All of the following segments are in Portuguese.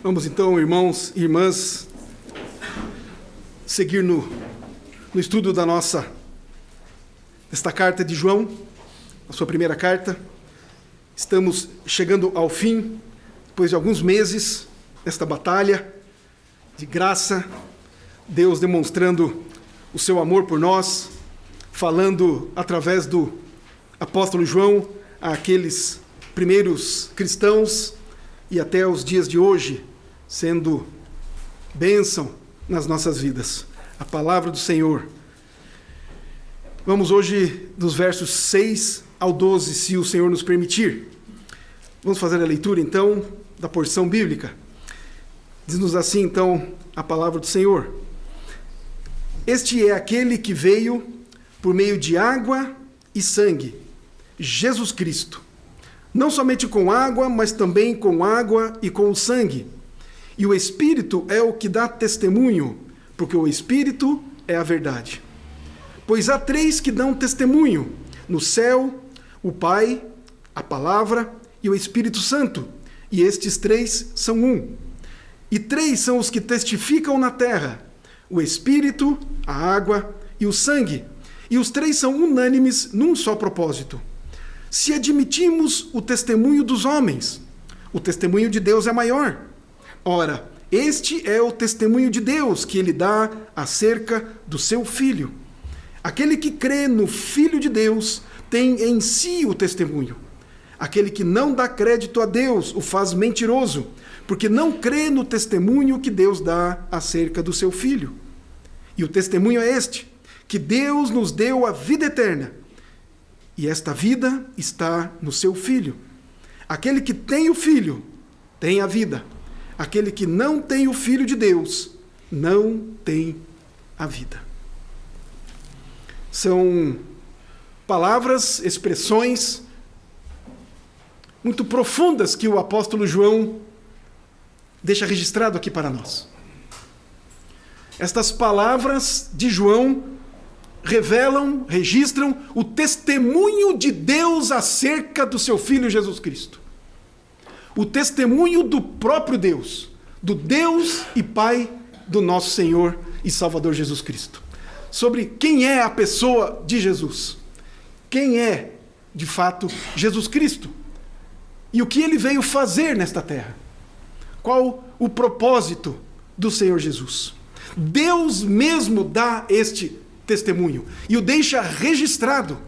Vamos então, irmãos e irmãs, seguir no estudo desta carta de João, a sua primeira carta. Estamos chegando ao fim, depois de alguns meses desta batalha de graça, Deus demonstrando o seu amor por nós, falando através do apóstolo João àqueles primeiros cristãos e até os dias de hoje, sendo bênção nas nossas vidas. A palavra do Senhor. Vamos hoje dos versos 6 ao 12, se o Senhor nos permitir. Vamos fazer a leitura, então, da porção bíblica. Diz-nos assim, então, a palavra do Senhor. Este é aquele que veio por meio de água e sangue, Jesus Cristo. Não somente com água, mas também com água e com o sangue. E o Espírito é o que dá testemunho, porque o Espírito é a verdade. Pois há três que dão testemunho, no céu, o Pai, a Palavra e o Espírito Santo. E estes três são um. E três são os que testificam na terra, o Espírito, a água e o sangue. E os três são unânimes num só propósito. Se admitimos o testemunho dos homens, o testemunho de Deus é maior. Ora, este é o testemunho de Deus que ele dá acerca do seu Filho. Aquele que crê no Filho de Deus tem em si o testemunho. Aquele que não dá crédito a Deus o faz mentiroso, porque não crê no testemunho que Deus dá acerca do seu Filho. E o testemunho é este, que Deus nos deu a vida eterna, e esta vida está no seu Filho. Aquele que tem o Filho tem a vida. Aquele que não tem o Filho de Deus não tem a vida. São palavras, expressões muito profundas que o apóstolo João deixa registrado aqui para nós. Estas palavras de João registram o testemunho de Deus acerca do seu Filho Jesus Cristo. O testemunho do próprio Deus, do Deus e Pai do nosso Senhor e Salvador Jesus Cristo. Sobre quem é a pessoa de Jesus. Quem é, de fato, Jesus Cristo. E o que ele veio fazer nesta terra. Qual o propósito do Senhor Jesus. Deus mesmo dá este testemunho e o deixa registrado.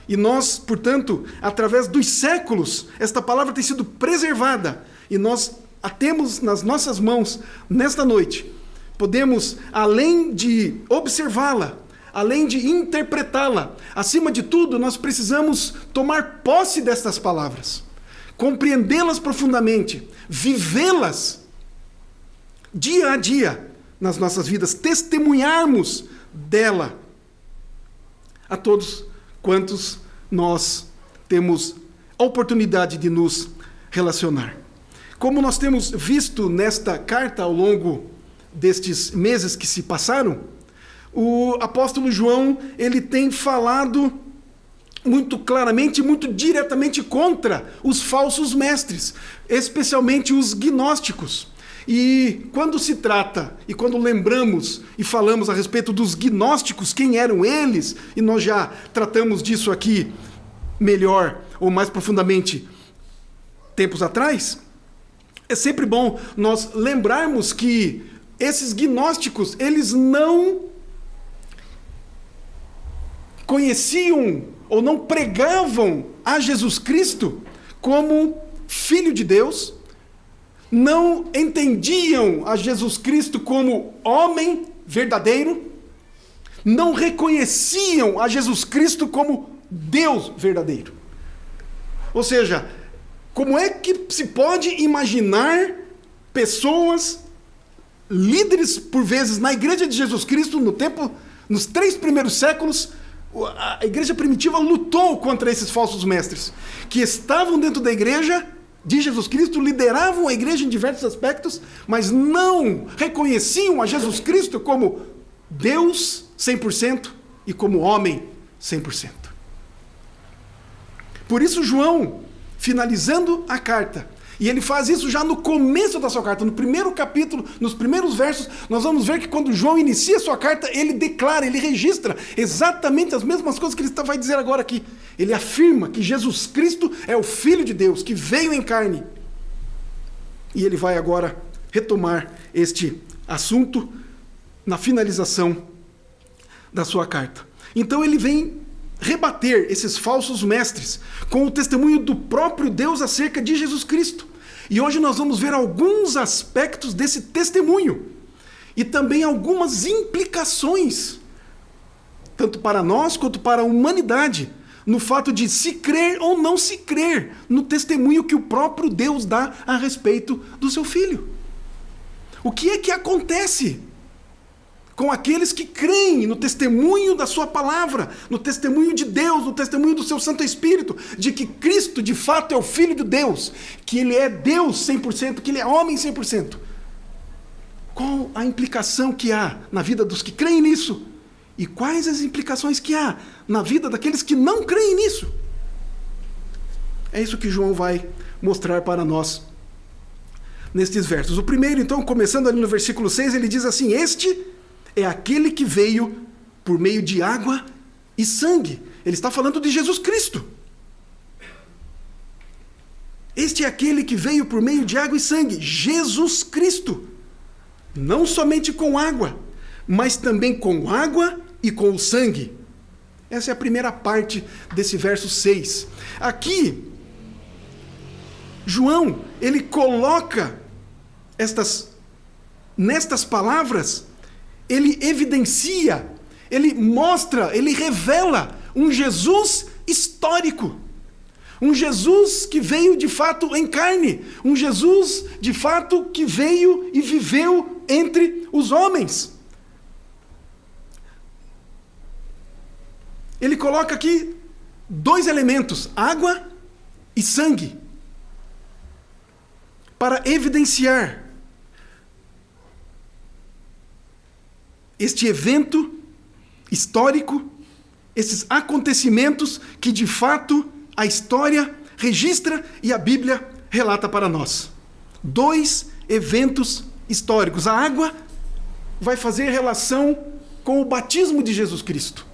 E nós, portanto, através dos séculos, esta palavra tem sido preservada e nós a temos nas nossas mãos nesta noite. Podemos, além de observá-la, além de interpretá-la, acima de tudo, nós precisamos tomar posse destas palavras, compreendê-las profundamente, vivê-las dia a dia nas nossas vidas, testemunharmos dela a todos quantos nós temos a oportunidade de nos relacionar. Como nós temos visto nesta carta ao longo destes meses que se passaram, o apóstolo João, ele tem falado muito claramente, muito diretamente contra os falsos mestres, especialmente os gnósticos. E quando se trata, e quando lembramos e falamos a respeito dos gnósticos, quem eram eles, e nós já tratamos disso aqui melhor ou mais profundamente tempos atrás, é sempre bom nós lembrarmos que esses gnósticos, eles não conheciam ou não pregavam a Jesus Cristo como Filho de Deus, não entendiam a Jesus Cristo como homem verdadeiro, não reconheciam a Jesus Cristo como Deus verdadeiro. Ou seja, como é que se pode imaginar pessoas, líderes por vezes na igreja de Jesus Cristo, nos 3 primeiros séculos, a igreja primitiva lutou contra esses falsos mestres, que estavam dentro da igreja de Jesus Cristo, lideravam a igreja em diversos aspectos, mas não reconheciam a Jesus Cristo como Deus 100% e como homem 100%. Por isso João, finalizando a carta, E ele faz isso já no começo da sua carta, no primeiro capítulo, nos primeiros versos. Nós vamos ver que quando João inicia a sua carta, ele declara, ele registra exatamente as mesmas coisas que ele vai dizer agora aqui. Ele afirma que Jesus Cristo é o Filho de Deus, que veio em carne. E ele vai agora retomar este assunto na finalização da sua carta. Então ele vem rebater esses falsos mestres com o testemunho do próprio Deus acerca de Jesus Cristo. E hoje nós vamos ver alguns aspectos desse testemunho e também algumas implicações, tanto para nós quanto para a humanidade, no fato de se crer ou não se crer no testemunho que o próprio Deus dá a respeito do seu Filho. O que é que acontece com aqueles que creem no testemunho da sua palavra, no testemunho de Deus, no testemunho do seu Santo Espírito, de que Cristo de fato é o Filho de Deus, que Ele é Deus 100%, que Ele é homem 100%. Qual a implicação que há na vida dos que creem nisso? E quais as implicações que há na vida daqueles que não creem nisso? É isso que João vai mostrar para nós nestes versos. O primeiro, então, começando ali no versículo 6, ele diz assim: este é aquele que veio por meio de água e sangue. Ele está falando de Jesus Cristo. Este é aquele que veio por meio de água e sangue, Jesus Cristo. Não somente com água, mas também com água e com o sangue. Essa é a primeira parte desse verso 6. Aqui, João, ele coloca nestas palavras, ele evidencia, ele mostra, ele revela um Jesus histórico. Um Jesus que veio de fato em carne. Um Jesus de fato que veio e viveu entre os homens. Ele coloca aqui dois elementos, água e sangue, para evidenciar este evento histórico, esses acontecimentos que de fato a história registra e a Bíblia relata para nós. Dois eventos históricos. A água vai fazer relação com o batismo de Jesus Cristo.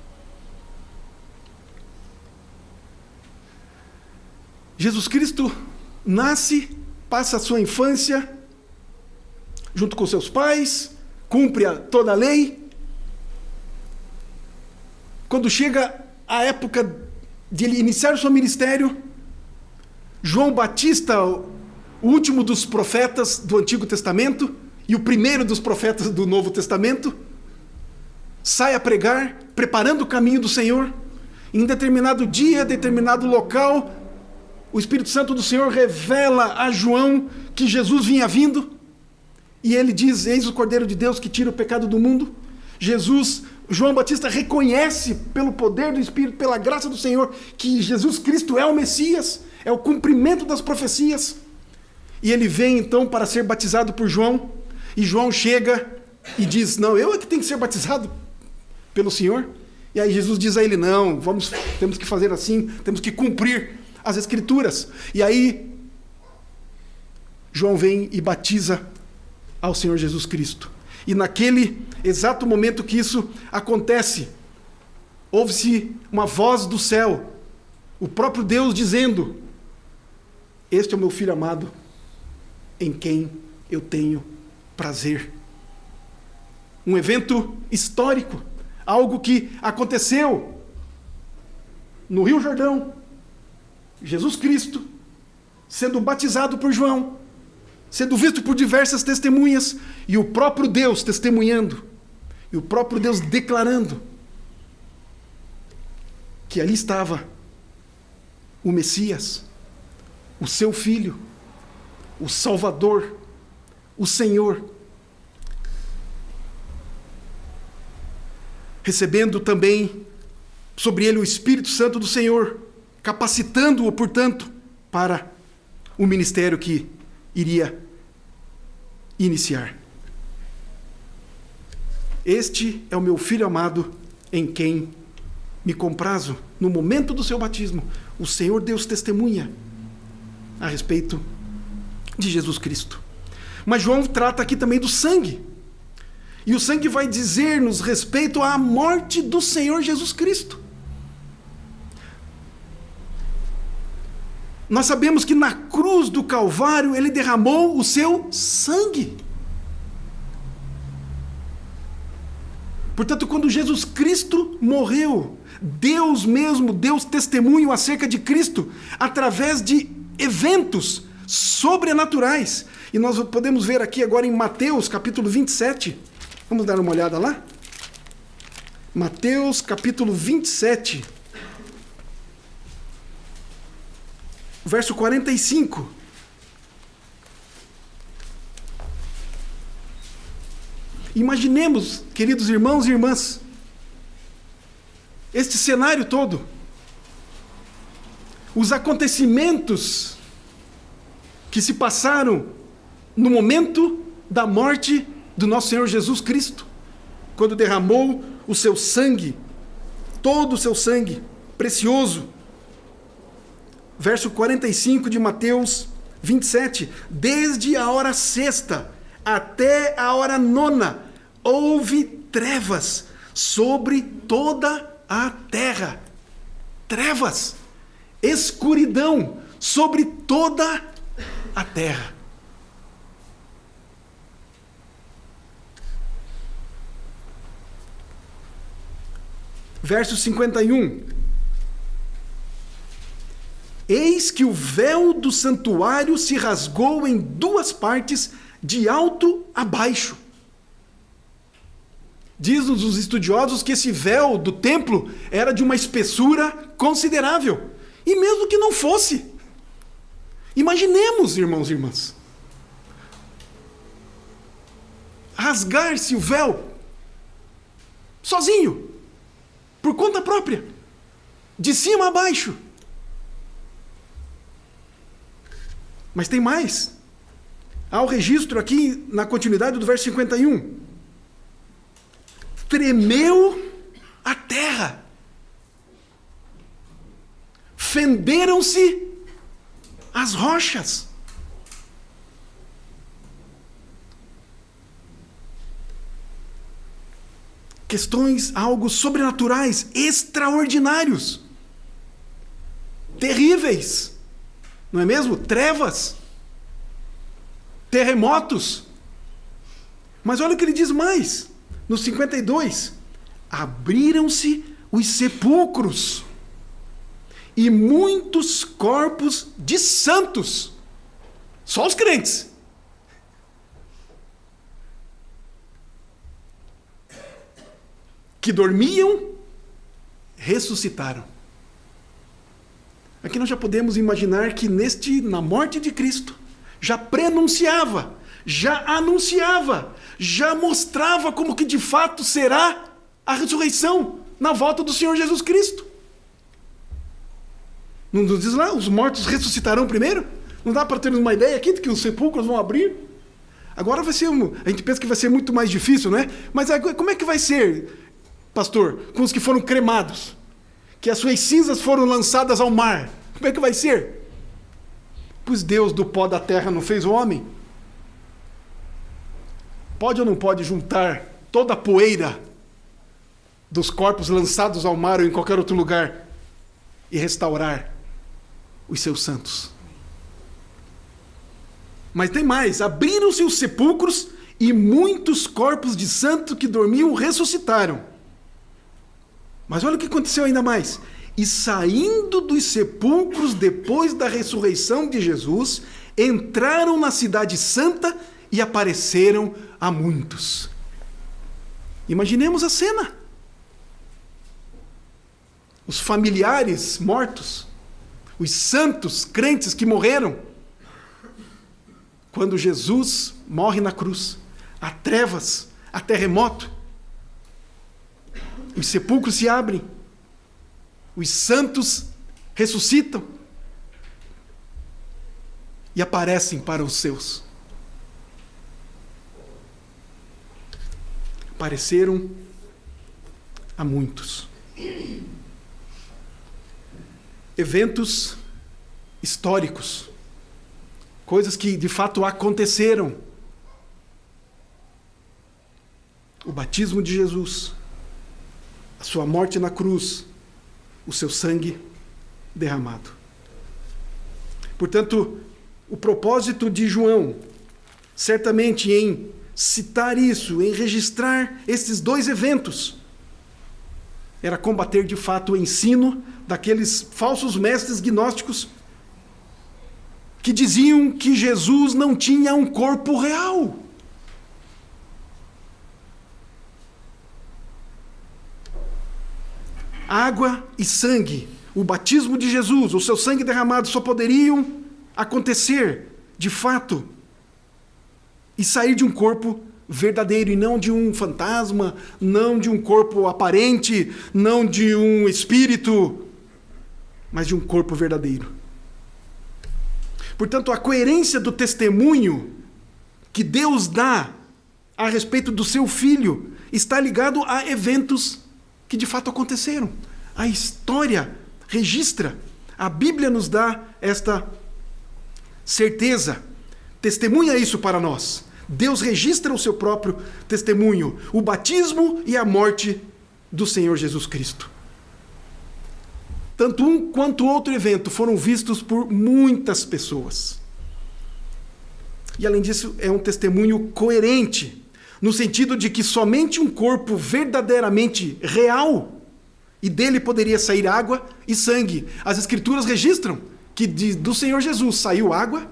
Jesus Cristo nasce, passa a sua infância junto com seus pais, cumpre toda a lei. Quando chega a época de ele iniciar o seu ministério, João Batista, o último dos profetas do Antigo Testamento e o primeiro dos profetas do Novo Testamento, sai a pregar, preparando o caminho do Senhor. Em determinado dia, determinado local, o Espírito Santo do Senhor revela a João que Jesus vinha vindo, e ele diz: eis o Cordeiro de Deus que tira o pecado do mundo. João Batista reconhece pelo poder do Espírito, pela graça do Senhor, que Jesus Cristo é o Messias, é o cumprimento das profecias. E ele vem então para ser batizado por João, e João chega e diz: não, eu é que tenho que ser batizado pelo Senhor. E aí Jesus diz a ele: não, temos que fazer assim, temos que cumprir as Escrituras. E aí João vem e batiza ao Senhor Jesus Cristo. E naquele exato momento que isso acontece, ouve-se uma voz do céu, o próprio Deus dizendo: este é o meu Filho amado, em quem eu tenho prazer. Um evento histórico, algo que aconteceu no Rio Jordão. Jesus Cristo sendo batizado por João, sendo visto por diversas testemunhas, e o próprio Deus testemunhando, e o próprio Deus declarando que ali estava o Messias, o seu Filho, o Salvador, o Senhor, recebendo também sobre ele o Espírito Santo do Senhor, capacitando-o, portanto, para o ministério que iria iniciar. Este é o meu Filho amado, em quem me comprazo. No momento do seu batismo, o Senhor Deus testemunha a respeito de Jesus Cristo. Mas João trata aqui também do sangue. E o sangue vai dizer-nos respeito à morte do Senhor Jesus Cristo. Nós sabemos que na cruz do Calvário ele derramou o seu sangue. Portanto, quando Jesus Cristo morreu, Deus mesmo deu testemunho acerca de Cristo através de eventos sobrenaturais. E nós podemos ver aqui agora em Mateus capítulo 27. Vamos dar uma olhada lá? Mateus capítulo 27. Verso 45. Imaginemos, queridos irmãos e irmãs, este cenário todo. Os acontecimentos que se passaram no momento da morte do nosso Senhor Jesus Cristo, quando derramou o seu sangue, todo o seu sangue precioso. Verso 45 de Mateus 27. Desde a hora sexta até a hora nona, houve trevas sobre toda a terra. Trevas, escuridão sobre toda a terra. Verso 51. Eis que o véu do santuário se rasgou em duas partes, de alto a baixo. Diz-nos os estudiosos que esse véu do templo era de uma espessura considerável. E mesmo que não fosse, imaginemos, irmãos e irmãs, rasgar-se o véu sozinho, por conta própria, de cima a baixo. Mas tem mais. Há o registro aqui na continuidade do verso 51. Tremeu a terra. Fenderam-se as rochas. Questões, algo sobrenaturais, extraordinários, terríveis, não é mesmo? Trevas, terremotos. Mas olha o que ele diz mais, no 52, abriram-se os sepulcros, e muitos corpos de santos, só os crentes, que dormiam, ressuscitaram. Aqui nós já podemos imaginar que na morte de Cristo, já prenunciava, já anunciava, já mostrava como que de fato será a ressurreição na volta do Senhor Jesus Cristo. Não nos diz lá, os mortos ressuscitarão primeiro? Não dá para termos uma ideia aqui de que os sepulcros vão abrir? Agora vai ser, a gente pensa que vai ser muito mais difícil, né? Mas como é que vai ser, pastor, com os que foram cremados? Que as suas cinzas foram lançadas ao mar. Como é que vai ser? Pois Deus do pó da terra não fez o homem? Pode ou não pode juntar toda a poeira dos corpos lançados ao mar ou em qualquer outro lugar e restaurar os seus santos? Mas tem mais, abriram-se os sepulcros e muitos corpos de santos que dormiam ressuscitaram. Mas olha o que aconteceu ainda mais. E saindo dos sepulcros depois da ressurreição de Jesus, entraram na cidade santa e apareceram a muitos. Imaginemos a cena. Os familiares mortos, os santos crentes que morreram, quando Jesus morre na cruz, há trevas, há terremoto, os sepulcros se abrem, os santos ressuscitam e aparecem para os seus. Apareceram a muitos. Eventos históricos, coisas que de fato aconteceram. O batismo de Jesus, a sua morte na cruz, o seu sangue derramado. Portanto, o propósito de João, certamente em citar isso, em registrar esses dois eventos, era combater de fato o ensino daqueles falsos mestres gnósticos que diziam que Jesus não tinha um corpo real. Água e sangue, o batismo de Jesus, o seu sangue derramado só poderiam acontecer de fato e sair de um corpo verdadeiro e não de um fantasma, não de um corpo aparente, não de um espírito, mas de um corpo verdadeiro. Portanto, a coerência do testemunho que Deus dá a respeito do seu Filho está ligado a eventos que de fato aconteceram. A história registra, a Bíblia nos dá esta certeza, testemunha isso para nós. Deus registra o seu próprio testemunho, o batismo e a morte do Senhor Jesus Cristo. Tanto um quanto outro evento foram vistos por muitas pessoas. E além disso, é um testemunho coerente, no sentido de que somente um corpo verdadeiramente real, e dele poderia sair água e sangue. As Escrituras registram que do Senhor Jesus saiu água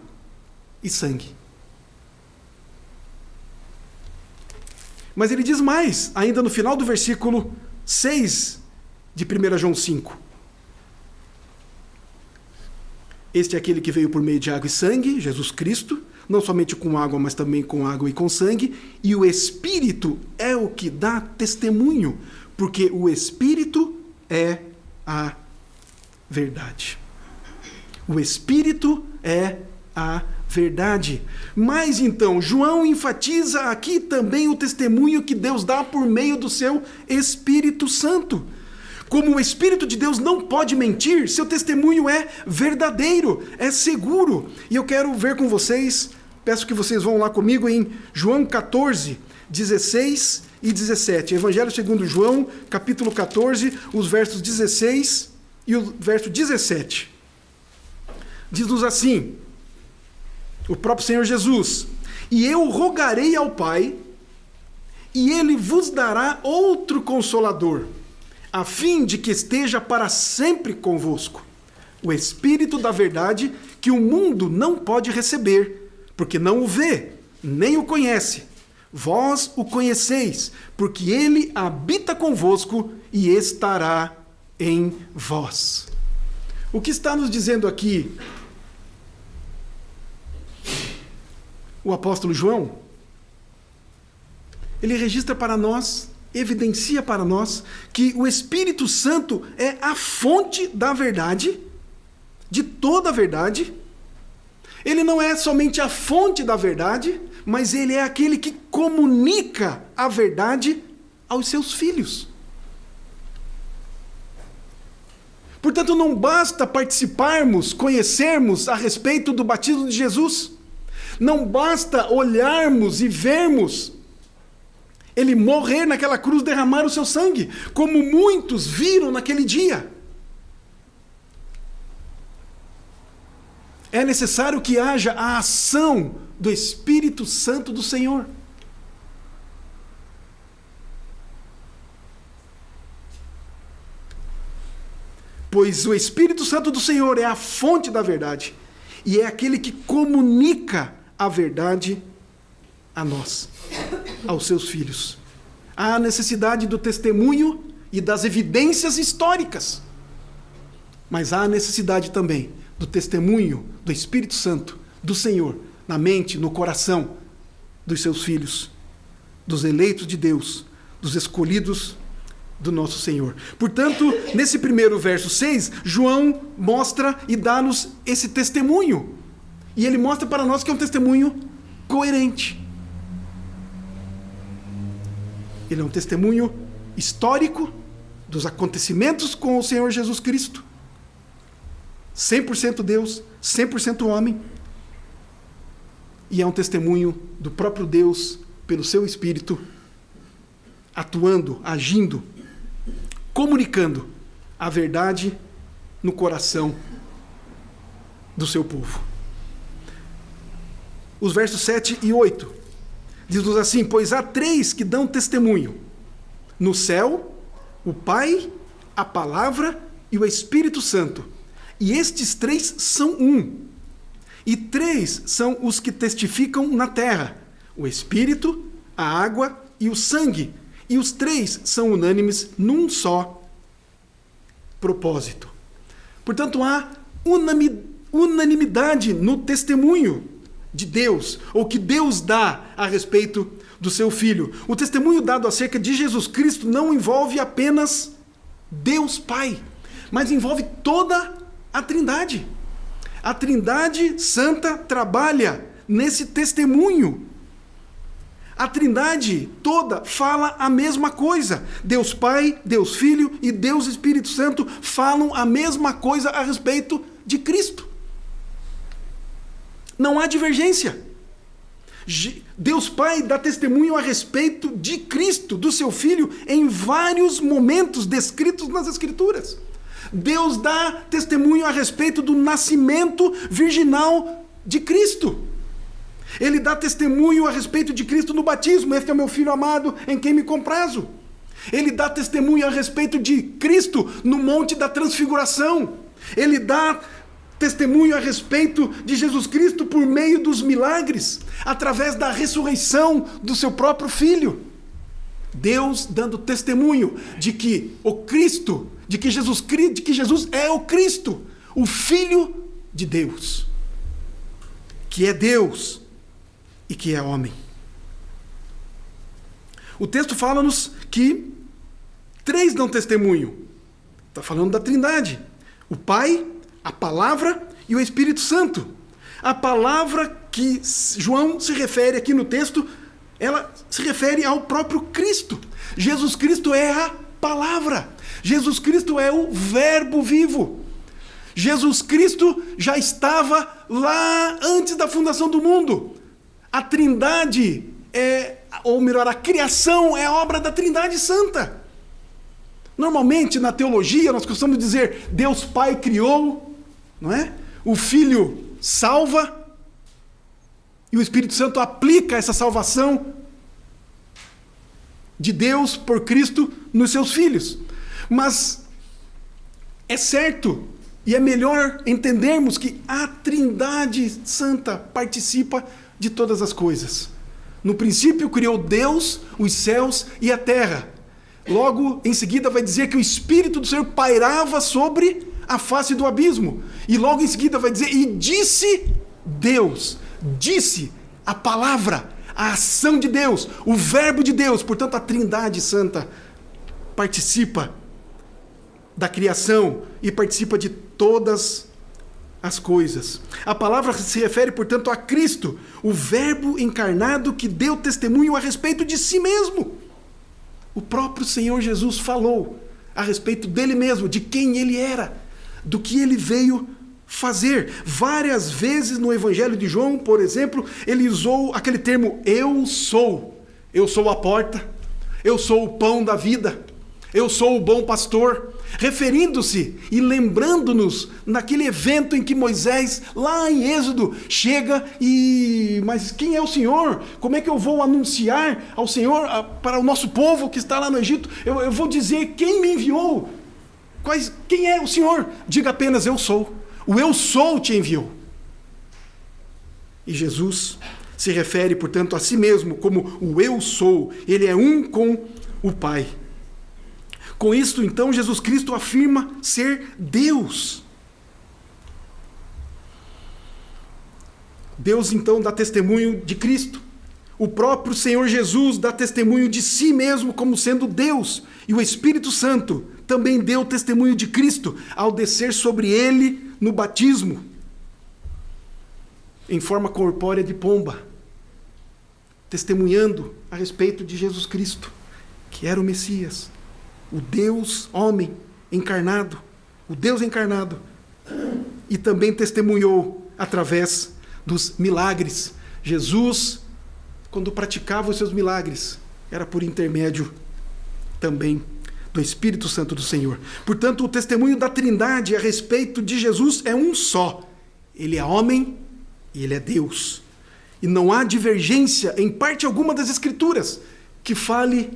e sangue. Mas ele diz mais, ainda no final do versículo 6 de 1 João 5. Este é aquele que veio por meio de água e sangue, Jesus Cristo, não somente com água, mas também com água e com sangue, e o Espírito é o que dá testemunho, porque o Espírito é a verdade. O Espírito é a verdade. Mas então, João enfatiza aqui também o testemunho que Deus dá por meio do seu Espírito Santo. Como o Espírito de Deus não pode mentir, seu testemunho é verdadeiro, é seguro. E eu quero ver com vocês, peço que vocês vão lá comigo em João 14, 16 e 17. Evangelho segundo João, capítulo 14, os versos 16 e o verso 17. Diz-nos assim, o próprio Senhor Jesus: e eu rogarei ao Pai, e Ele vos dará outro Consolador, a fim de que esteja para sempre convosco, o Espírito da verdade, que o mundo não pode receber, porque não o vê, nem o conhece. Vós o conheceis, porque Ele habita convosco e estará em vós. O que está nos dizendo aqui o apóstolo João? Ele registra para nós, evidencia para nós, que o Espírito Santo é a fonte da verdade, de toda a verdade. Ele não é somente a fonte da verdade, mas ele é aquele que comunica a verdade aos seus filhos. Portanto, não basta participarmos, conhecermos a respeito do batismo de Jesus. Não basta olharmos e vermos ele morrer naquela cruz, derramar o seu sangue, como muitos viram naquele dia. É necessário que haja a ação do Espírito Santo do Senhor. Pois o Espírito Santo do Senhor é a fonte da verdade e é aquele que comunica a verdade a nós, aos seus filhos. Há a necessidade do testemunho e das evidências históricas, mas há a necessidade também do testemunho do Espírito Santo do Senhor na mente, no coração dos seus filhos, dos eleitos de Deus, dos escolhidos do nosso Senhor. Portanto, nesse primeiro verso 6, João mostra e dá-nos esse testemunho. E ele mostra para nós que é um testemunho coerente. Ele é um testemunho histórico dos acontecimentos com o Senhor Jesus Cristo. 100% Deus, 100% homem. e é um testemunho do próprio Deus, pelo seu Espírito, atuando, agindo, comunicando a verdade no coração do seu povo. Os versos 7 e 8 diz-nos assim: pois há 3 que dão testemunho no céu, o Pai, a Palavra e o Espírito Santo. E estes 3 são um. E 3 são os que testificam na terra: o Espírito, a água e o sangue. E os 3 são unânimes num só propósito. Portanto, há unanimidade no testemunho de Deus, ou que Deus dá a respeito do seu Filho. O testemunho dado acerca de Jesus Cristo não envolve apenas Deus Pai, mas envolve toda a Trindade. A Trindade Santa trabalha nesse testemunho. A Trindade toda fala a mesma coisa. Deus Pai, Deus Filho e Deus Espírito Santo falam a mesma coisa a respeito de Cristo. Não há divergência. Deus Pai dá testemunho a respeito de Cristo, do seu Filho, em vários momentos descritos nas Escrituras. Deus dá testemunho a respeito do nascimento virginal de Cristo. Ele dá testemunho a respeito de Cristo no batismo: este é o meu Filho amado, em quem me comprazo. Ele dá testemunho a respeito de Cristo no Monte da Transfiguração. Ele dá testemunho a respeito de Jesus Cristo por meio dos milagres, através da ressurreição do seu próprio Filho. Deus dando testemunho de que o Cristo, de que Jesus é o Cristo, o Filho de Deus, que é Deus e que é homem. O texto fala-nos que 3 dão testemunho. Está falando da Trindade: o Pai, a Palavra e o Espírito Santo. A palavra que João se refere aqui no texto, ela se refere ao próprio Cristo. Jesus Cristo é a Palavra. Jesus Cristo é o Verbo vivo. Jesus Cristo já estava lá antes da fundação do mundo. A Trindade a criação é a obra da Trindade Santa. Normalmente, na teologia, nós costumamos dizer: Deus Pai criou, não é? O Filho salva, e o Espírito Santo aplica essa salvação de Deus por Cristo nos seus filhos. Mas é certo e é melhor entendermos que a Trindade Santa participa de todas as coisas. No princípio criou Deus os céus e a terra. Logo em seguida vai dizer que o Espírito do Senhor pairava sobre a face do abismo. E logo em seguida vai dizer: e disse Deus. Disse a palavra, a ação de Deus, o verbo de Deus. Portanto, a Trindade Santa participa da criação e participa de todas as coisas. A palavra se refere, portanto, a Cristo, o Verbo encarnado que deu testemunho a respeito de si mesmo. O próprio Senhor Jesus falou a respeito dele mesmo, de quem ele era, do que ele veio fazer. Várias vezes no Evangelho de João, por exemplo, ele usou aquele termo: eu sou a porta, eu sou o pão da vida, eu sou o bom pastor, referindo-se e lembrando-nos naquele evento em que Moisés, lá em Êxodo, chega mas quem é o Senhor? Como é que eu vou anunciar ao Senhor para o nosso povo que está lá no Egito? Eu vou dizer quem me enviou. Quem é o Senhor? Diga apenas: eu sou. O eu sou te enviou. E Jesus se refere, portanto, a si mesmo como o eu sou. Ele é um com o Pai. Com isto, então, Jesus Cristo afirma ser Deus. Deus, então, dá testemunho de Cristo. O próprio Senhor Jesus dá testemunho de si mesmo como sendo Deus. E o Espírito Santo também deu testemunho de Cristo ao descer sobre ele no batismo, em forma corpórea de pomba, testemunhando a respeito de Jesus Cristo, que era o Messias, o Deus homem encarnado, o Deus encarnado. E também testemunhou através dos milagres. Jesus, quando praticava os seus milagres, era por intermédio também do Espírito Santo do Senhor. Portanto, o testemunho da Trindade a respeito de Jesus é um só. Ele é homem e ele é Deus. E não há divergência em parte alguma das Escrituras que fale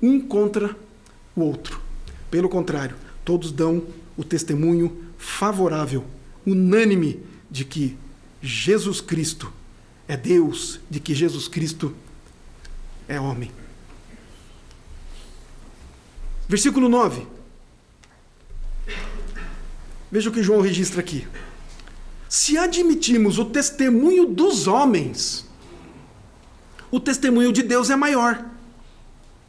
um contra o outro. Pelo contrário, todos dão o testemunho favorável, unânime, de que Jesus Cristo é Deus, de que Jesus Cristo é homem. Versículo 9. Veja o que João registra aqui. Se admitimos o testemunho dos homens, o testemunho de Deus é maior.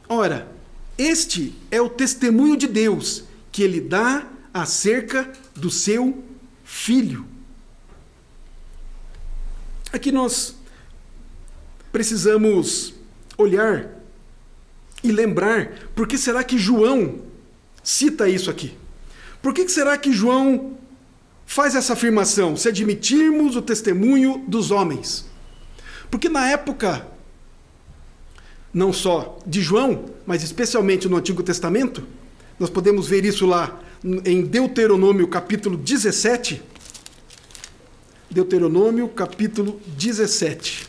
Ora, este é o testemunho de Deus que ele dá acerca do seu Filho. Aqui nós precisamos olhar e lembrar por que será que João cita isso aqui. Por que será que João faz essa afirmação, se admitirmos o testemunho dos homens? Porque na época, não só de João, mas especialmente no Antigo Testamento, nós podemos ver isso lá em Deuteronômio capítulo 17. Deuteronômio capítulo 17.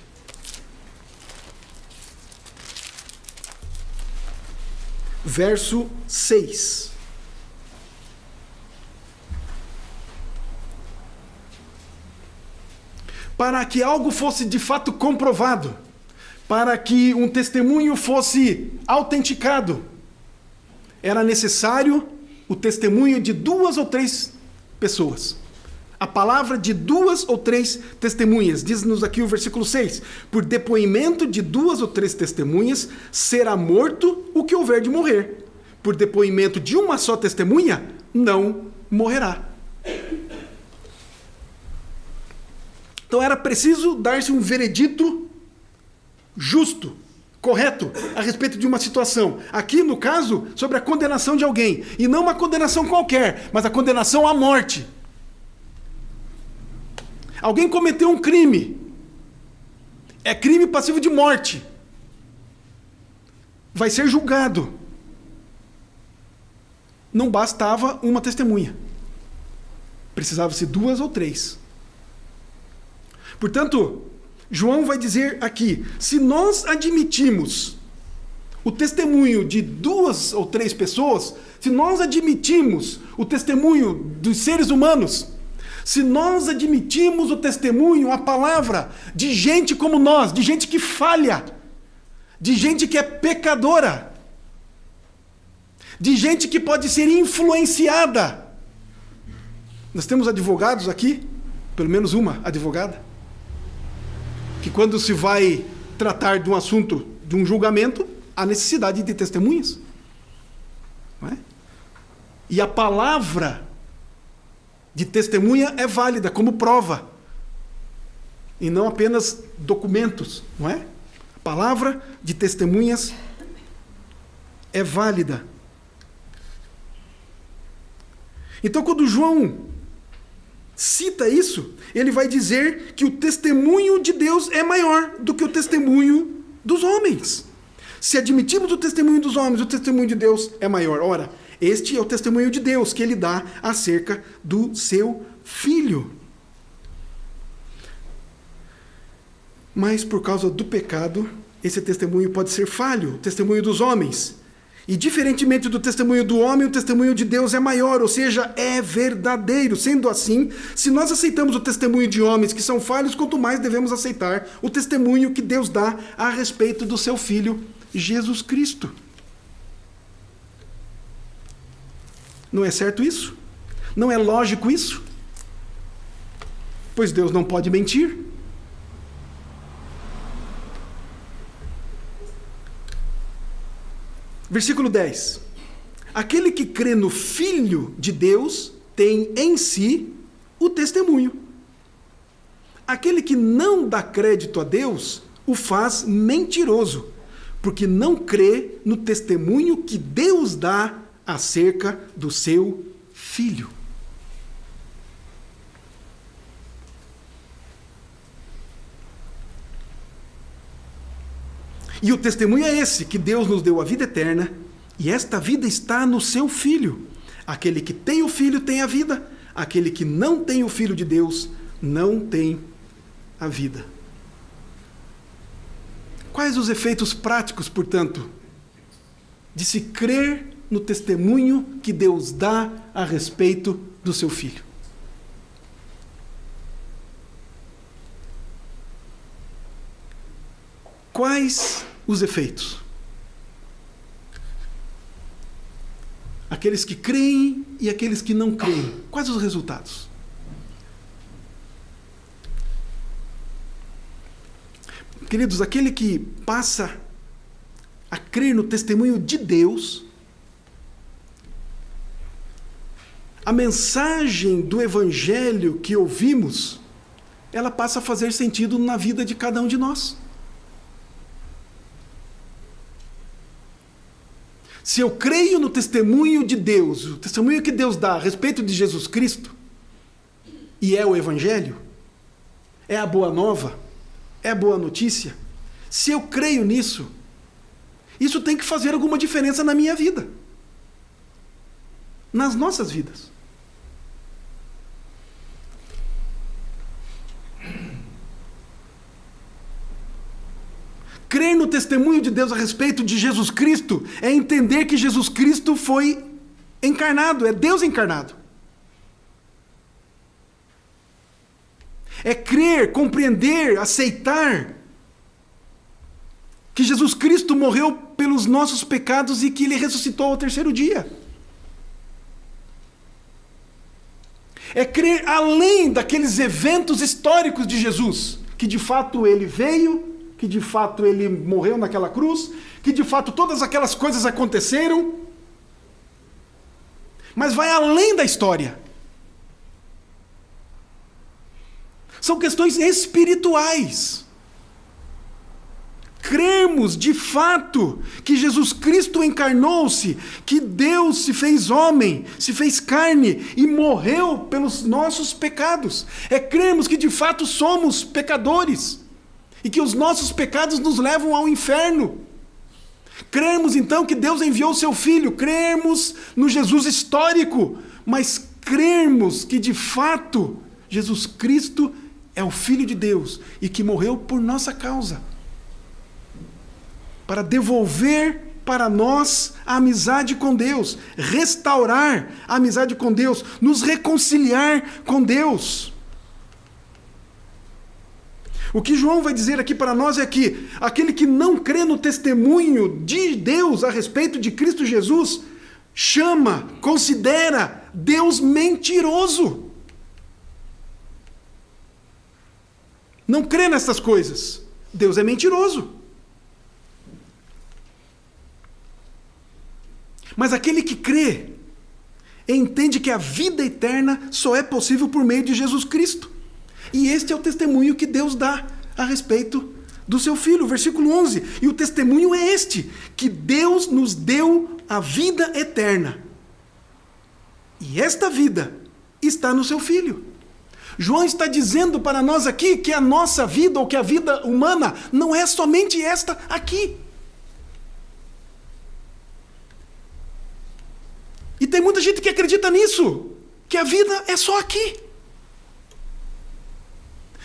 Verso 6. Para que algo fosse de fato comprovado, para que um testemunho fosse autenticado, era necessário o testemunho de 2 ou 3 pessoas. A palavra de 2 ou 3 testemunhas. Diz-nos aqui o versículo 6. Por depoimento de 2 ou 3 testemunhas, será morto o que houver de morrer. Por depoimento de uma só testemunha, não morrerá. Então era preciso dar-se um veredito justo, correto, a respeito de uma situação. Aqui, no caso, sobre a condenação de alguém. E não uma condenação qualquer, mas a condenação à morte. Alguém cometeu um crime. É crime passivo de morte. Vai ser julgado. Não bastava uma testemunha. Precisava-se 2 ou 3. Portanto, João vai dizer aqui, se nós admitimos o testemunho de 2 ou 3 pessoas, se nós admitimos o testemunho dos seres humanos, se nós admitimos o testemunho, a palavra de gente como nós, de gente que falha, de gente que é pecadora, de gente que pode ser influenciada. Nós temos advogados aqui, pelo menos uma advogada, que quando se vai tratar de um assunto, de um julgamento, há necessidade de testemunhas. Não é? E a palavra de testemunha é válida como prova, e não apenas documentos, não é? A palavra de testemunhas é válida. Então, quando João cita isso, ele vai dizer que o testemunho de Deus é maior do que o testemunho dos homens. Se admitimos o testemunho dos homens, o testemunho de Deus é maior. Ora, este é o testemunho de Deus que ele dá acerca do seu Filho. Mas por causa do pecado, esse testemunho pode ser falho, o testemunho dos homens. E diferentemente do testemunho do homem, o testemunho de Deus é maior, ou seja, é verdadeiro. Sendo assim, se nós aceitamos o testemunho de homens que são falhos, quanto mais devemos aceitar o testemunho que Deus dá a respeito do seu Filho, Jesus Cristo. Não é certo isso? Não é lógico isso? Pois Deus não pode mentir. Versículo 10. Aquele que crê no Filho de Deus tem em si o testemunho. Aquele que não dá crédito a Deus o faz mentiroso, porque não crê no testemunho que Deus dá acerca do seu Filho. E o testemunho é esse, que Deus nos deu a vida eterna, e esta vida está no seu Filho. Aquele que tem o Filho tem a vida, aquele que não tem o Filho de Deus não tem a vida. Quais os efeitos práticos, portanto, de se crer no testemunho que Deus dá a respeito do seu Filho? Quais os efeitos? Aqueles que creem e aqueles que não creem. Quais os resultados? Queridos, aquele que passa a crer no testemunho de Deus, a mensagem do Evangelho que ouvimos, ela passa a fazer sentido na vida de cada um de nós. Se eu creio no testemunho de Deus, o testemunho que Deus dá a respeito de Jesus Cristo, e é o Evangelho, é a boa nova, é a boa notícia, se eu creio nisso, isso tem que fazer alguma diferença na minha vida, nas nossas vidas. Crer no testemunho de Deus a respeito de Jesus Cristo é entender que Jesus Cristo foi encarnado, é Deus encarnado. É crer, compreender, aceitar que Jesus Cristo morreu pelos nossos pecados e que Ele ressuscitou ao terceiro dia. É crer além daqueles eventos históricos de Jesus, que de fato Ele veio, que de fato Ele morreu naquela cruz, que de fato todas aquelas coisas aconteceram, mas vai além da história. São questões espirituais. Cremos de fato que Jesus Cristo encarnou-se, que Deus se fez homem, se fez carne e morreu pelos nossos pecados. É cremos que de fato somos pecadores e que os nossos pecados nos levam ao inferno. Cremos então que Deus enviou o seu Filho, cremos no Jesus histórico, mas cremos que de fato Jesus Cristo é o Filho de Deus e que morreu por nossa causa, para devolver para nós a amizade com Deus, restaurar a amizade com Deus, nos reconciliar com Deus. O que João vai dizer aqui para nós é que aquele que não crê no testemunho de Deus a respeito de Cristo Jesus, chama, considera Deus mentiroso. Não crê nessas coisas. Deus é mentiroso. Mas aquele que crê, entende que a vida eterna só é possível por meio de Jesus Cristo. E este é o testemunho que Deus dá a respeito do seu Filho. Versículo 11. E o testemunho é este, que Deus nos deu a vida eterna. E esta vida está no seu Filho. João está dizendo para nós aqui que a nossa vida, ou que a vida humana, não é somente esta aqui. E tem muita gente que acredita nisso, que a vida é só aqui.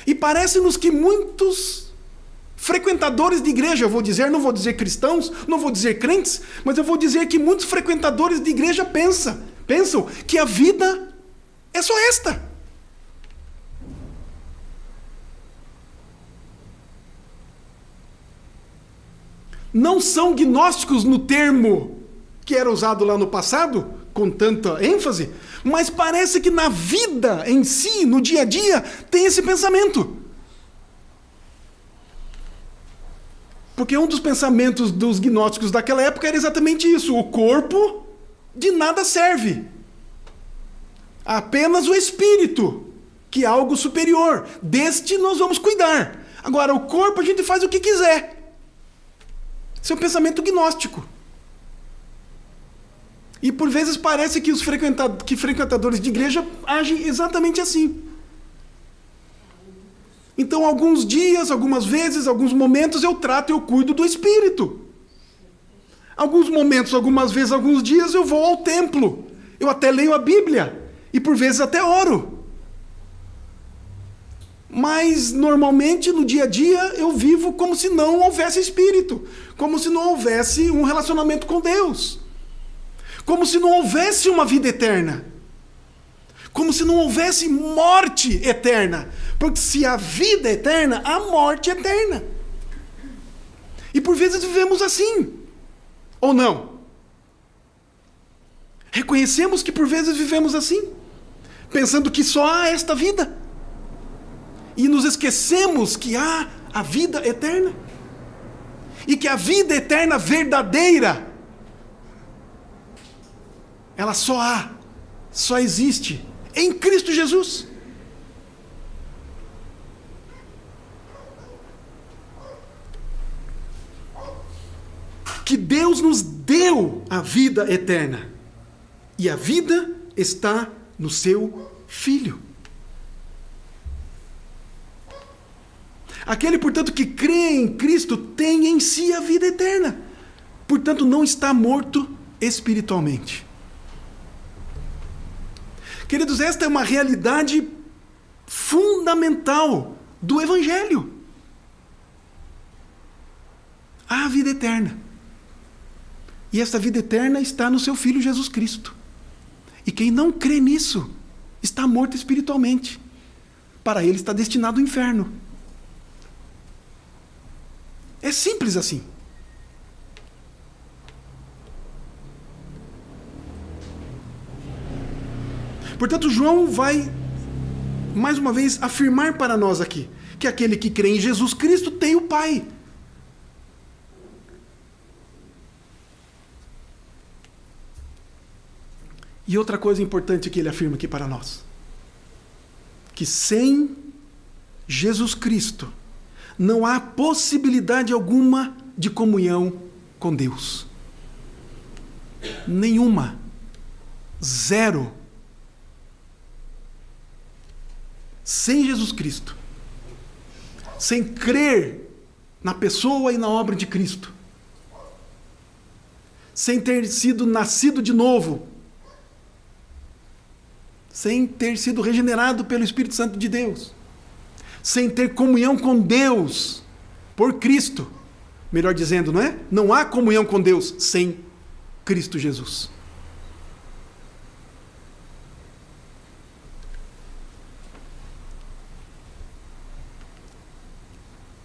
E parece-nos que muitos frequentadores de igreja, eu vou dizer, não vou dizer cristãos, não vou dizer crentes, mas eu vou dizer que muitos frequentadores de igreja pensam que a vida é só esta. Não são gnósticos no termo que era usado lá no passado, com tanta ênfase, mas parece que na vida em si, no dia a dia, tem esse pensamento. Porque um dos pensamentos dos gnósticos daquela época era exatamente isso: o corpo de nada serve. Apenas o espírito, que é algo superior. Deste nós vamos cuidar. Agora, o corpo a gente faz o que quiser. Esse é um pensamento gnóstico. E por vezes parece que os frequentadores de igreja agem exatamente assim. Então, alguns dias, algumas vezes, alguns momentos eu trato e eu cuido do espírito. Alguns momentos, algumas vezes, alguns dias eu vou ao templo. Eu até leio a Bíblia. E por vezes até oro. Mas, normalmente, no dia a dia, eu vivo como se não houvesse espírito. Como se não houvesse um relacionamento com Deus. Como se não houvesse uma vida eterna. Como se não houvesse morte eterna. Porque se a vida é eterna, a morte é eterna. E por vezes vivemos assim. Ou não? Reconhecemos que por vezes vivemos assim. Pensando que só há esta vida. E nos esquecemos que há a vida eterna. E que a vida eterna verdadeira, ela só existe em Cristo Jesus. Que Deus nos deu a vida eterna. E a vida está no seu Filho. Aquele, portanto, que crê em Cristo tem em si a vida eterna. Portanto, não está morto espiritualmente. Queridos, esta é uma realidade fundamental do Evangelho. Há a vida eterna. E essa vida eterna está no seu Filho Jesus Cristo. E quem não crê nisso está morto espiritualmente. Para ele está destinado ao inferno. É simples assim. Portanto, João vai, mais uma vez, afirmar para nós aqui, que aquele que crê em Jesus Cristo tem o Pai. E outra coisa importante que ele afirma aqui para nós, que sem Jesus Cristo não há possibilidade alguma de comunhão com Deus. Nenhuma. Zero. Sem Jesus Cristo, sem crer na pessoa e na obra de Cristo, sem ter sido nascido de novo, sem ter sido regenerado pelo Espírito Santo de Deus, sem ter comunhão com Deus por Cristo, melhor dizendo, não é? Não há comunhão com Deus sem Cristo Jesus.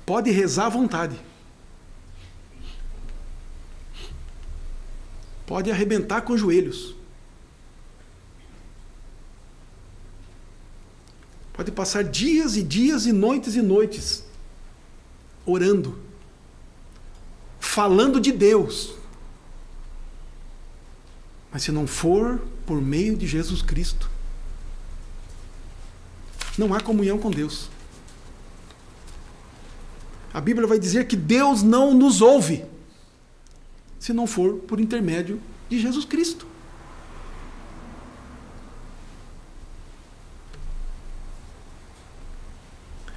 Pode rezar à vontade. Pode arrebentar com os joelhos. Pode passar dias e dias e noites orando, falando de Deus. Mas se não for por meio de Jesus Cristo, não há comunhão com Deus. A Bíblia vai dizer que Deus não nos ouve se não for por intermédio de Jesus Cristo.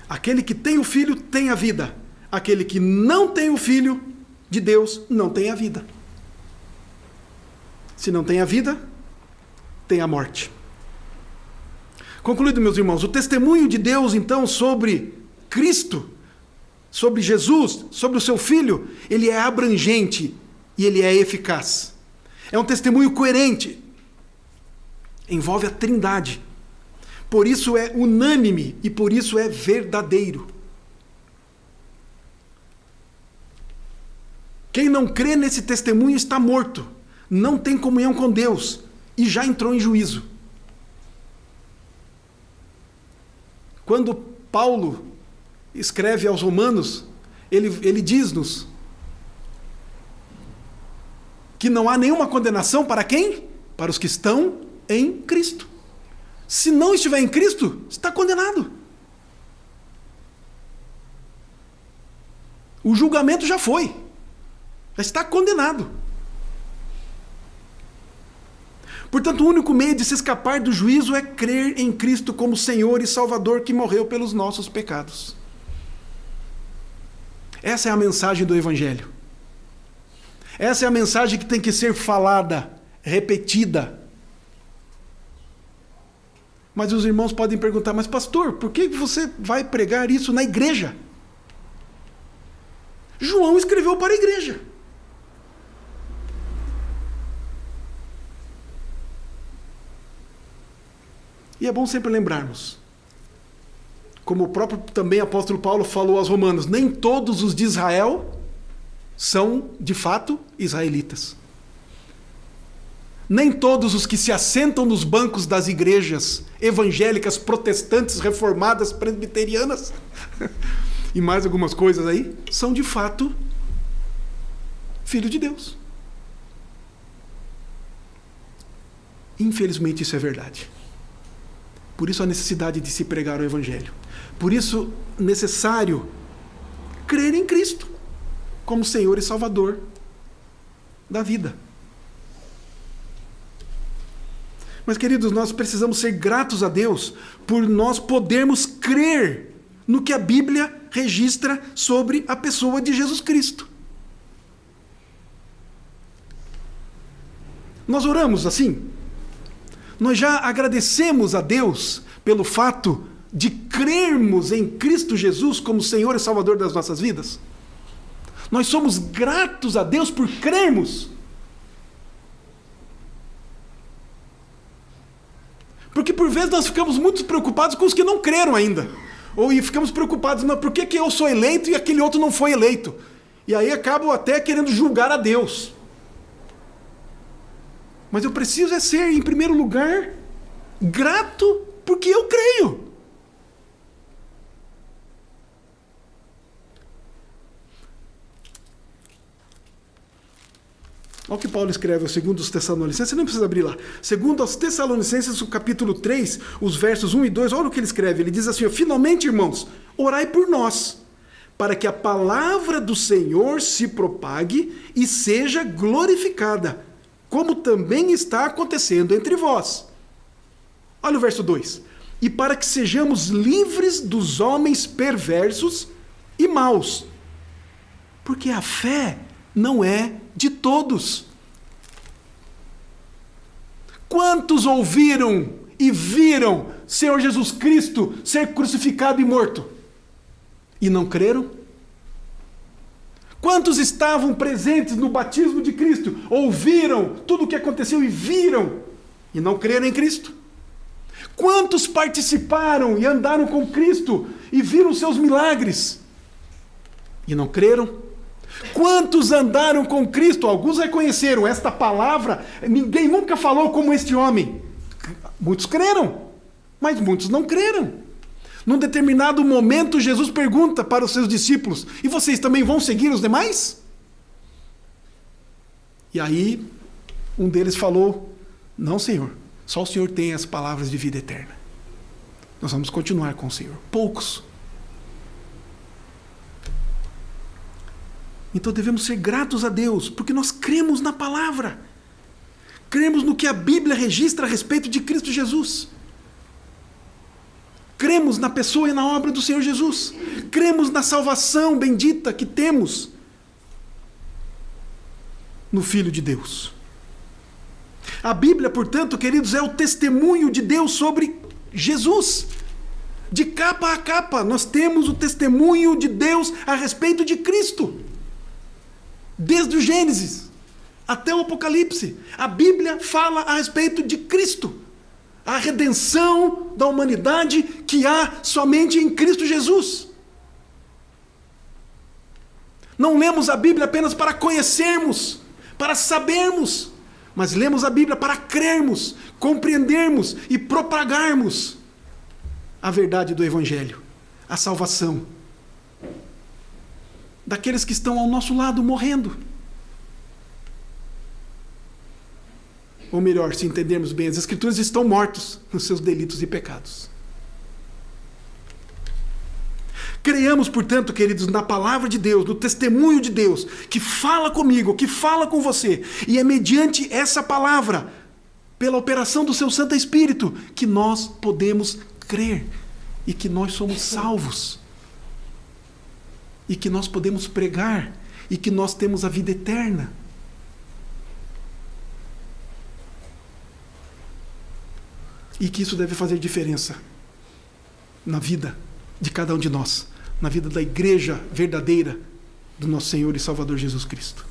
Aquele que tem o Filho tem a vida. Aquele que não tem o Filho de Deus não tem a vida. Se não tem a vida, tem a morte. Concluído, meus irmãos, o testemunho de Deus, então, sobre Cristo, sobre Jesus, sobre o seu Filho, ele é abrangente e ele é eficaz. É um testemunho coerente. Envolve a Trindade. Por isso é unânime e por isso é verdadeiro. Quem não crê nesse testemunho está morto, não tem comunhão com Deus e já entrou em juízo. Quando Paulo escreve aos Romanos, ele diz-nos que não há nenhuma condenação para quem? Para os que estão em Cristo. Se não estiver em Cristo, está condenado. O julgamento já foi. Já está condenado. Portanto, o único meio de se escapar do juízo é crer em Cristo como Senhor e Salvador que morreu pelos nossos pecados. Essa é a mensagem do Evangelho. Essa é a mensagem que tem que ser falada, repetida. Mas os irmãos podem perguntar, mas pastor, por que você vai pregar isso na igreja? João escreveu para a igreja. E é bom sempre lembrarmos, como o próprio também apóstolo Paulo falou aos romanos, nem todos os de Israel são, de fato, israelitas. Nem todos os que se assentam nos bancos das igrejas evangélicas, protestantes, reformadas, presbiterianas, e mais algumas coisas aí, são de fato filhos de Deus. Infelizmente isso é verdade. Por isso a necessidade de se pregar o Evangelho. Por isso necessário crer em Cristo como Senhor e Salvador da vida. Mas, queridos, nós precisamos ser gratos a Deus por nós podermos crer no que a Bíblia registra sobre a pessoa de Jesus Cristo. Nós oramos assim. Nós já agradecemos a Deus pelo fato de crermos em Cristo Jesus como Senhor e Salvador das nossas vidas. Nós somos gratos a Deus por crermos. Porque por vezes nós ficamos muito preocupados com os que não creram ainda. Ou ficamos preocupados, mas por que eu sou eleito e aquele outro não foi eleito? E aí acabo até querendo julgar a Deus. Mas eu preciso ser, em primeiro lugar, grato porque eu creio. Olha o que Paulo escreve, segundo os Tessalonicenses, você não precisa abrir lá. Segundo aos Tessalonicenses, o capítulo 3, os versos 1 e 2, olha o que ele escreve. Ele diz assim, finalmente, irmãos, orai por nós, para que a palavra do Senhor se propague e seja glorificada, como também está acontecendo entre vós. Olha o verso 2. E para que sejamos livres dos homens perversos e maus, porque a fé não é de todos. Quantos ouviram e viram Senhor Jesus Cristo ser crucificado e morto e não creram? Quantos estavam presentes no batismo de Cristo, ouviram tudo o que aconteceu e viram e não creram em Cristo? Quantos participaram e andaram com Cristo e viram seus milagres e não creram? Quantos andaram com Cristo? Alguns reconheceram esta palavra, ninguém nunca falou como este homem. Muitos creram, mas muitos não creram. Num determinado momento, Jesus pergunta para os seus discípulos, e vocês também vão seguir os demais? E aí, um deles falou, não, Senhor, só o Senhor tem as palavras de vida eterna. Nós vamos continuar com o Senhor. Poucos. Então devemos ser gratos a Deus, porque nós cremos na palavra. Cremos no que a Bíblia registra a respeito de Cristo Jesus. Cremos na pessoa e na obra do Senhor Jesus. Cremos na salvação bendita que temos no Filho de Deus. A Bíblia, portanto, queridos, é o testemunho de Deus sobre Jesus. De capa a capa, nós temos o testemunho de Deus a respeito de Cristo. Desde o Gênesis até o Apocalipse, a Bíblia fala a respeito de Cristo, a redenção da humanidade que há somente em Cristo Jesus. Não lemos a Bíblia apenas para conhecermos, para sabermos, mas lemos a Bíblia para crermos, compreendermos e propagarmos a verdade do Evangelho, a salvação daqueles que estão ao nosso lado morrendo. Ou melhor, se entendermos bem, as Escrituras estão mortos nos seus delitos e pecados. Creiamos, portanto, queridos, na palavra de Deus, no testemunho de Deus, que fala comigo, que fala com você, e é mediante essa palavra, pela operação do seu Santo Espírito, que nós podemos crer e que nós somos salvos. e que nós podemos pregar e que nós temos a vida eterna. E que isso deve fazer diferença na vida de cada um de nós, na vida da igreja verdadeira do nosso Senhor e Salvador Jesus Cristo.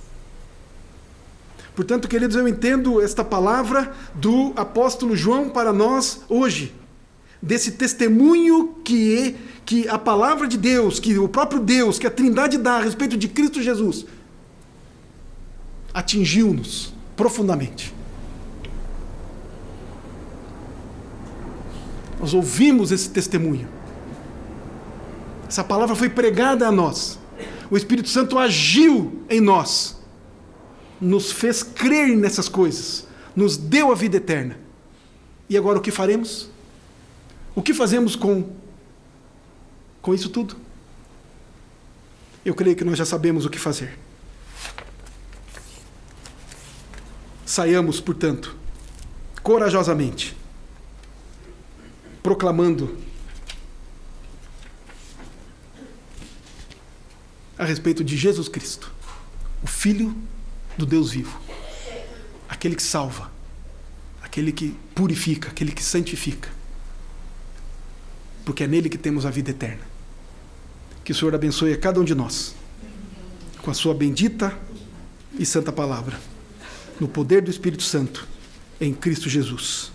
Portanto, queridos, eu entendo esta palavra do apóstolo João para nós hoje, desse testemunho que a palavra de Deus, que o próprio Deus, que a Trindade dá a respeito de Cristo Jesus, atingiu-nos profundamente. Nós ouvimos esse testemunho. Essa palavra foi pregada a nós. O Espírito Santo agiu em nós. Nos fez crer nessas coisas. Nos deu a vida eterna. E agora o que faremos? O que fazemos com isso tudo? Eu creio que nós já sabemos o que fazer. Saiamos, portanto, corajosamente, proclamando a respeito de Jesus Cristo, o Filho do Deus vivo, aquele que salva, aquele que purifica, aquele que santifica, porque é nele que temos a vida eterna. Que o Senhor abençoe a cada um de nós, com a sua bendita e santa palavra, no poder do Espírito Santo, em Cristo Jesus.